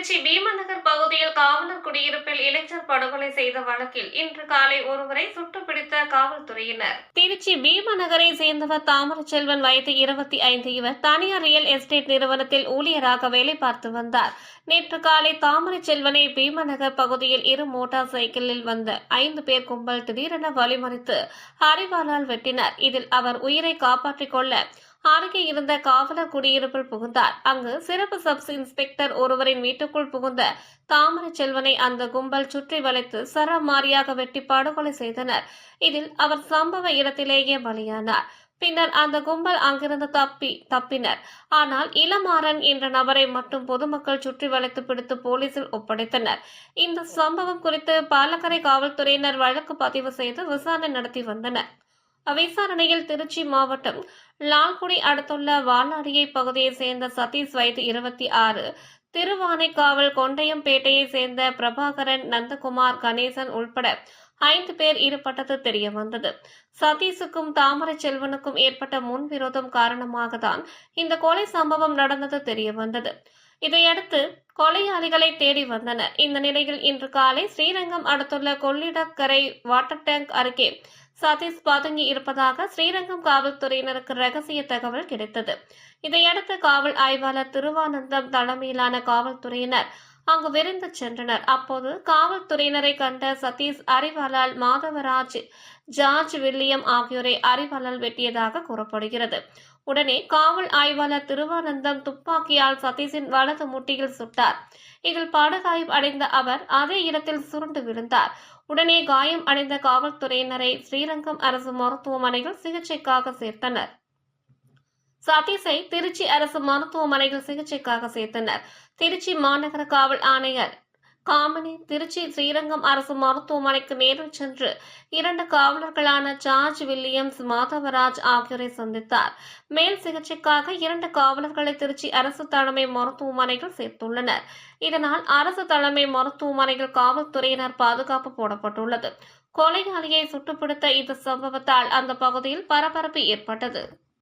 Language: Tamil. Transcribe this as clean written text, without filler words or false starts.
திருச்சி பீமநகர் பகுதியில் காவலர் குடியிருப்பில் இளைஞர் படுகொலை செய்த வழக்கில் இன்று காலை ஒருவரை சுட்டுப்பிடித்த காவல்துறையினர். திருச்சி பீமநகரை சேர்ந்தவர் தாமரச்செல்வன், வயது 25. இவர் தனியார் ரியல் எஸ்டேட் நிறுவனத்தில் ஊழியராக வேலை பார்த்து வந்தார். நேற்று காலை தாமரச்செல்வனை பீமநகர் பகுதியில் இரு மோட்டார் சைக்கிளில் வந்த 5 பேர் கும்பல் திடீரென வழிமறித்து அரிவாளால் வெட்டினர். இதில் அவர் உயிரை காப்பாற்றிக் கொள்ள அருகே இருந்த காவலர் குடியிருப்பில் புகுந்தார். அங்கு சிறப்பு சப் இன்ஸ்பெக்டர் ஒருவரின் வீட்டுக்குள் புகுந்த தாமரச்செல்வனை அந்த கும்பல் சுற்றி வளைத்து சரமாரியாக வெட்டி படுகொலை செய்தனர். இதில் அவர் சம்பவ இடத்திலேயே பலியானார். பின்னர் அந்த கும்பல் அங்கிருந்து தப்பினர். ஆனால் இளமாறன் என்ற நபரை மட்டும் பொதுமக்கள் சுற்றி வளைத்து பிடித்து போலீசில் ஒப்படைத்தனர். இந்த சம்பவம் குறித்து பாலக்கரை காவல்துறையினர் வழக்கு பதிவு செய்து விசாரணை நடத்தி வந்தனர். விசாரணையில் திருச்சி மாவட்டம் லால்குடி அடுத்துள்ள வாலாடியை பகுதியைச் சேர்ந்த சதீஷ், வயது 26, திருவானைக்காவல் கொண்டையம்பேட்டையை சேர்ந்த பிரபாகரன், நந்தகுமார், கணேசன் உள்பட 5 பேர் ஈடுபட்டது தெரியவந்தது. சதீஷுக்கும் தாமரச்செல்வனுக்கும் ஏற்பட்ட முன்விரோதம் காரணமாக தான் இந்த கொலை சம்பவம் நடந்தது தெரியவந்தது. இதையடுத்து கொலையாளிகளை தேடி வந்தனர். இந்த நிலையில் இன்று காலை ஸ்ரீரங்கம் அடுத்துள்ள கொள்ளிடக்கரை வாட்டர் டேங்க் அருகே சதீஷ் பதுங்கி இருப்பதாக ஸ்ரீரங்கம் காவல்துறையினருக்கு ரகசிய தகவல் கிடைத்தது. இதையடுத்து காவல் ஆய்வாளர் திருவானந்தம் தலைமையிலான காவல்துறையினர் அங்கு விரைந்து சென்றனர். அப்போது காவல்துறையினரை கண்ட சதீஷ் அரிவாளால் மாதவராஜ், ஜார்ஜ் வில்லியம் ஆகியோரை அரிவாளால் வெட்டியதாக கூறப்படுகிறது. உடனே காவல் ஆய்வாளர் திருவானந்தம் துப்பாக்கியால் சதீஷின் வலது முட்டியில் சுட்டார். இதில் படுகாயம் அடைந்த அவர் அதே இடத்தில் சுருண்டு விழுந்தார். உடனே காயம் அடைந்த காவல்துறையினரை ஸ்ரீரங்கம் அரசு மருத்துவமனையில் சிகிச்சைக்காக சேர்த்தனர். சதீஷை திருச்சி அரசு மருத்துவமனையில் சிகிச்சைக்காக சேர்த்தனர். திருச்சி மாநகர காவல் ஆணையர் காமினி திருச்சி ஸ்ரீரங்கம் அரசு மருத்துவமனைக்கு நேரில் சென்று 2 காவலர்களான ஜார்ஜ் வில்லியம்ஸ், மாதவராஜ் ஆகியோரை சந்தித்தார். மேல் சிகிச்சைக்காக 2 காவலர்களை திருச்சி அரசு தலைமை மருத்துவமனையில் சேர்த்துள்ளனர். இதனால் அரசு தலைமை மருத்துவமனையில் காவல்துறையினர் பாதுகாப்பு போடப்பட்டுள்ளது. கொலையாளியை சுட்டுப்பிடித்த இந்த சம்பவத்தால் அந்த பகுதியில் பரபரப்பு ஏற்பட்டது.